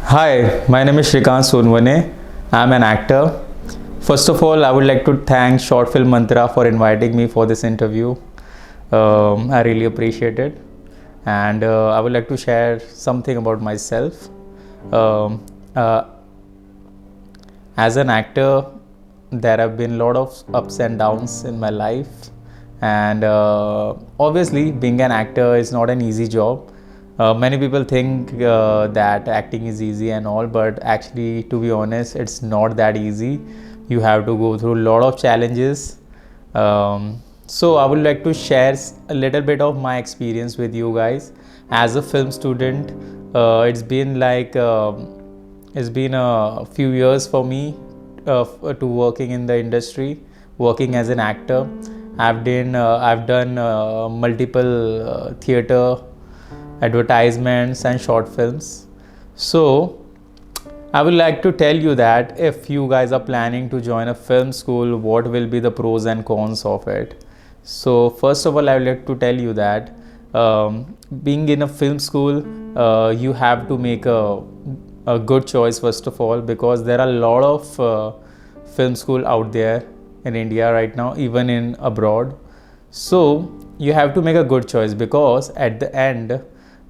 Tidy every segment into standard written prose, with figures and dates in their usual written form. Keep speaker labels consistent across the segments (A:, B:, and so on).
A: Hi, my name is Shrikant Sonwane. I'm an actor. First of all, I would like to thank Short Film Mantra for inviting me for this interview. I really appreciate it. And I would like to share something about myself. Um, uh, as an actor, there have been a lot of ups and downs in my life. And obviously, being an actor is not an easy job. Many people think that acting is easy and all, but actually, to be honest, it's not that easy. You have to go through a lot of challenges. So, I would like to share a little bit of my experience with you guys. As a film student, it's been a few years for me to working in the industry, working as an actor. I've done multiple theater advertisements and short films. So I would like to tell you that if you guys are planning to join a film school, what will be the pros and cons of it? So first of all, I would like to tell you that being in a film school, you have to make a good choice first of all, because there are a lot of film school out there in India right now, even in abroad. So you have to make a good choice, because at the end,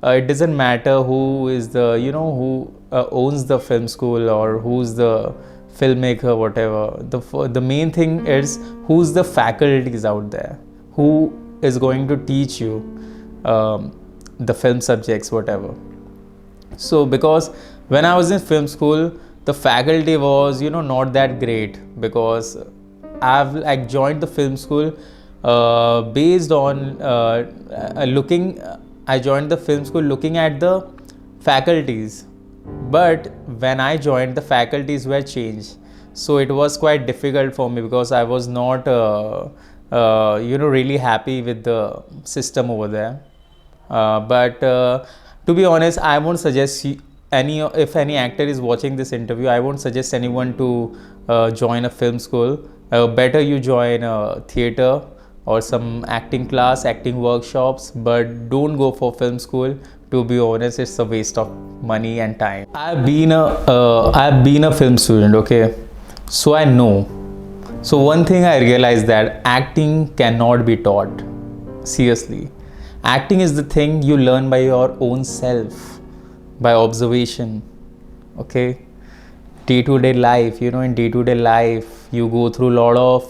A: it doesn't matter who is the who owns the film school or who's the filmmaker, whatever. The main thing is who's the faculties out there, who is going to teach you the film subjects, whatever. So because when I was in film school, the faculty was not that great, because I've like joined the film school based on looking I joined the film school looking at the faculties, but when I joined, the faculties were changed. So it was quite difficult for me, because I was not really happy with the system over there. But to be honest, I won't suggest any if any actor is watching this interview, I won't suggest anyone to join a film school. Better you join a theater or some acting class, acting workshops, but don't go for film school. To be honest, it's a waste of money and time. I've been a film student, okay, so I know. So one thing I realized, that acting cannot be taught. Seriously, acting is the thing you learn by your own self, by observation. Okay, day to day life, in day to day life, you go through a lot of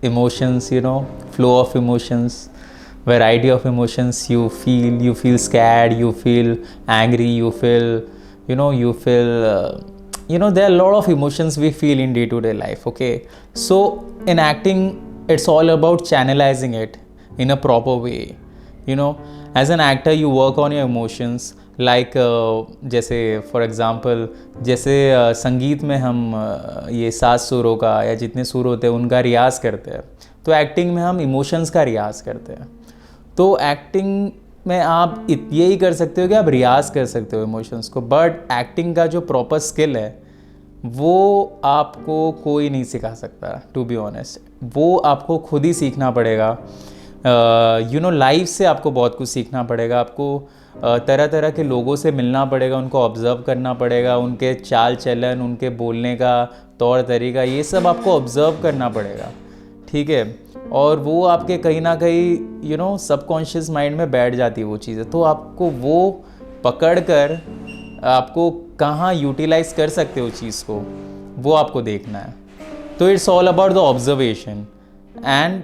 A: emotions, flow of emotions, variety of emotions. You feel scared, you feel angry, you feel you feel there are a lot of emotions we feel in day to day life. Okay, so in acting, it's all about channelizing it in a proper way. As an actor, you work on your emotions, like जैसे for example, जैसे संगीत में हम ये सात सुरों का या जितने सुर होते हैं उनका रियाज़ करते हैं, तो एक्टिंग में हम इमोशंस का रियाज़ करते हैं. तो एक्टिंग में आप यही कर सकते हो कि आप रियाज़ कर सकते हो इमोशंस को, बट एक्टिंग का जो प्रॉपर स्किल है वो आपको कोई नहीं सिखा सकता. टू बी ऑनेस्ट, वो आपको खुद ही सीखना पड़ेगा. लाइफ से आपको बहुत कुछ सीखना पड़ेगा. आपको तरह तरह के लोगों से मिलना पड़ेगा, उनको ऑब्ज़र्व करना पड़ेगा, उनके चाल चलन, उनके बोलने का तौर तरीका, ये सब आपको ऑब्ज़र्व करना पड़ेगा. ठीक है, और वो आपके कहीं ना कहीं सबकॉन्शियस माइंड में बैठ जाती है वो चीज़ें. तो आपको वो पकड़ कर आपको कहाँ यूटिलाइज़ कर सकते हो चीज़ को, वो आपको देखना है. तो it's all about the observation and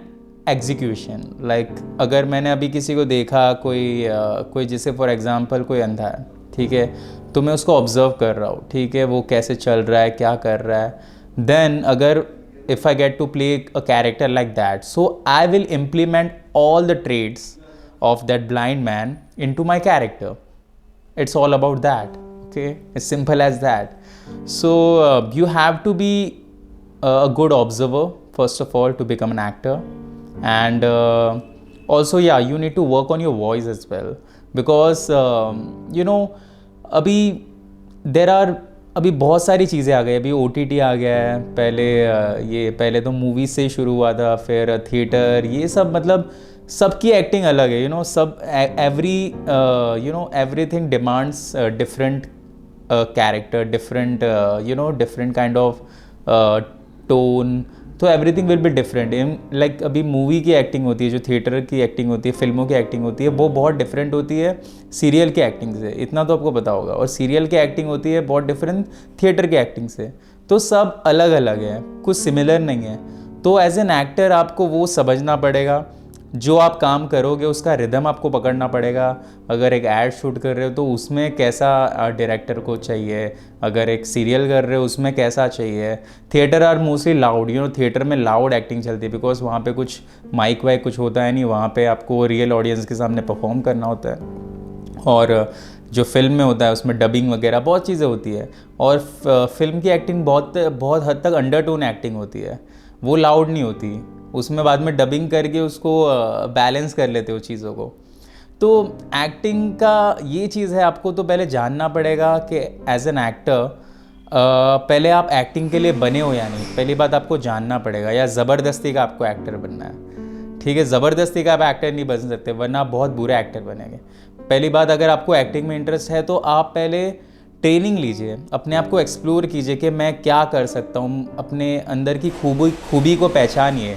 A: execution. Like अगर मैंने अभी किसी को देखा, कोई जैसे फॉर एग्जांपल कोई अंधा है, ठीक है, तो मैं उसको ऑब्ज़र्व कर रहा हूँ, ठीक है, वो कैसे चल रहा है, क्या कर रहा है. देन अगर if I get to play a character like that, so I will implement all the traits of that blind man into my character. It's all about that. Okay, it's simple as that. So you have to be a good observer first of all to become an actor, and also you need to work on your voice as well, because अभी there are अभी बहुत सारी चीज़ें आ गई. अभी OTT आ गया है. पहले तो मूवीज से ही शुरू हुआ था, फिर थिएटर, ये सब. मतलब सबकी एक्टिंग अलग है. सब everything demands different character, different different kind of tone. तो everything will be different in like अभी मूवी की एक्टिंग होती है, जो थिएटर की एक्टिंग होती है, फिल्मों की एक्टिंग होती है, वो बहुत डिफरेंट होती है सीरियल की एक्टिंग से, इतना तो आपको पता होगा। और सीरियल की एक्टिंग होती है बहुत डिफरेंट थिएटर की एक्टिंग से। तो सब अलग अलग है, कुछ सिमिलर नहीं है। तो एज एन एक्टर आपको वो समझना पड़ेगा, जो आप काम करोगे उसका रिदम आपको पकड़ना पड़ेगा। अगर एक ऐड शूट कर रहे हो तो उसमें कैसा डायरेक्टर को चाहिए, अगर एक सीरियल कर रहे हो उसमें कैसा चाहिए। Theatre are mostly loud, theatre में लाउड एक्टिंग चलती है, बिकॉज वहाँ पे कुछ माइक वाइक कुछ होता है नहीं, वहाँ पे आपको रियल ऑडियंस के सामने परफॉर्म करना होता है। और जो फिल्म में होता है उसमें डबिंग वगैरह बहुत चीज़ें होती है। और फिल्म की एक्टिंग बहुत बहुत हद तक अंडरटोन एक्टिंग होती है, वो लाउड नहीं होती। उसमें बाद में डबिंग करके उसको बैलेंस कर लेते हो चीज़ों को। तो एक्टिंग का ये चीज़ है, आपको तो पहले जानना पड़ेगा कि एज एन एक्टर पहले आप एक्टिंग के लिए बने हो या नहीं, पहली बात आपको जानना पड़ेगा। या ज़बरदस्ती का आपको एक्टर बनना है, ठीक है, ज़बरदस्ती का आप एक्टर नहीं बन सकते, वरना आप बहुत बुरे एक्टर बनेंगे। पहली बात, अगर आपको एक्टिंग में इंटरेस्ट है तो आप पहले ट्रेनिंग लीजिए, अपने आप को एक्सप्लोर कीजिए कि मैं क्या कर सकता हूँ, अपने अंदर की खूबी को पहचानिए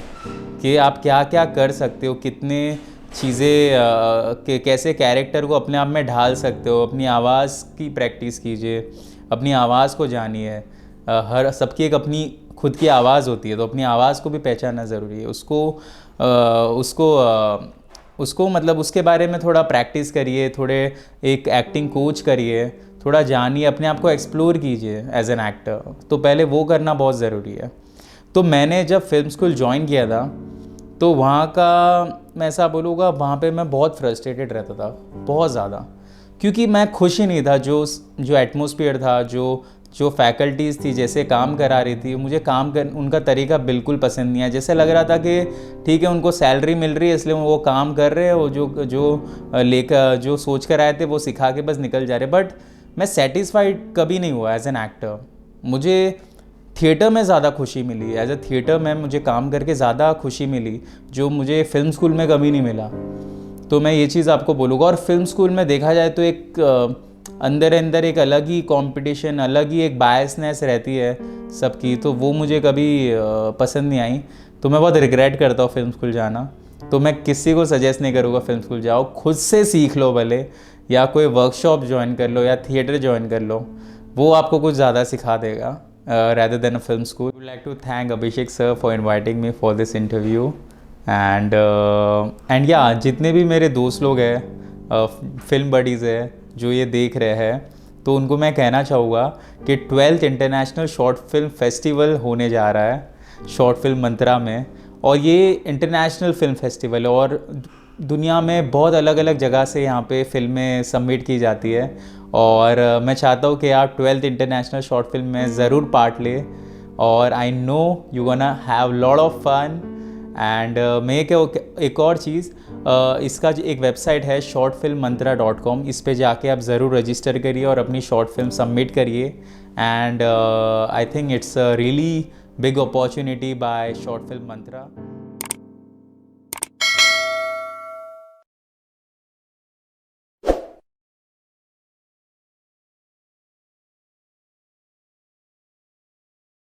A: कि आप क्या क्या कर सकते हो, कितने चीज़ें कैसे कैरेक्टर को अपने आप में ढाल सकते हो। अपनी आवाज़ की प्रैक्टिस कीजिए, अपनी आवाज़ को जानिए। हर सबकी एक अपनी खुद की आवाज़ होती है, तो अपनी आवाज़ को भी पहचानना ज़रूरी है। उसको मतलब उसके बारे में थोड़ा प्रैक्टिस करिए, थोड़े एक एक्टिंग कोच करिए, थोड़ा जानिए, अपने आप को एक्सप्लोर कीजिए एज एन एक्टर। तो पहले वो करना बहुत ज़रूरी है। तो मैंने जब फिल्म स्कूल ज्वाइन किया था तो वहाँ का मैं ऐसा बोलूँगा, वहाँ पे मैं बहुत फ्रस्ट्रेटेड रहता था, बहुत ज़्यादा, क्योंकि मैं खुश ही नहीं था। जो एटमॉस्फेयर था, जो फैकल्टीज़ थी, जैसे काम करा रही थी, मुझे काम कर उनका तरीका बिल्कुल पसंद नहीं आया। जैसे लग रहा था कि ठीक है, उनको सैलरी मिल रही है इसलिए वो काम कर रहे हैं, वो जो सोच कर आए थे वो सिखा के बस निकल जा रहे। बट मैं सेटिस्फाइड कभी नहीं हुआ एज एन एक्टर। मुझे थिएटर में ज़्यादा खुशी मिली, एज ए थिएटर में मुझे काम करके ज़्यादा खुशी मिली, जो मुझे फिल्म स्कूल में कभी नहीं मिला। तो मैं ये चीज़ आपको बोलूँगा। और फिल्म स्कूल में देखा जाए तो एक अंदर एक अलग ही कंपटीशन, अलग ही एक बायसनेस रहती है सबकी, तो वो मुझे कभी पसंद नहीं आई। तो मैं बहुत रिग्रेट करता हूँ फिल्म स्कूल जाना। तो मैं किसी को सजेस्ट नहीं करूँगा फिल्म स्कूल जाओ, खुद से सीख लो भले, या कोई वर्कशॉप ज्वाइन कर लो, या थिएटर ज्वाइन कर लो, वो आपको कुछ ज़्यादा सिखा देगा rather than a film school. I would like to thank Abhishek sir for inviting me for this interview. And yeah, जितने भी मेरे दोस्त लोग हैं, फिल्म बडीज़ है जो ये देख रहे हैं, तो उनको मैं कहना चाहूँगा कि 12th international short film festival होने जा रहा है शॉर्ट फिल्म मंत्रा में। और ये इंटरनेशनल फिल्म फेस्टिवल है, और दुनिया में बहुत अलग अलग जगह से यहाँ पे फिल्में सबमिट की जाती है। और मैं चाहता हूँ कि आप 12th इंटरनेशनल शॉर्ट फिल्म में ज़रूर पार्ट ले, और I know you gonna have lot of fun. And एक और चीज़, इसका जो एक वेबसाइट है shortfilmmantra.com, इस पे जाके आप ज़रूर रजिस्टर करिए और अपनी शॉर्ट फिल्म सबमिट करिए। And I think it's a really big opportunity by Short Film Mantra.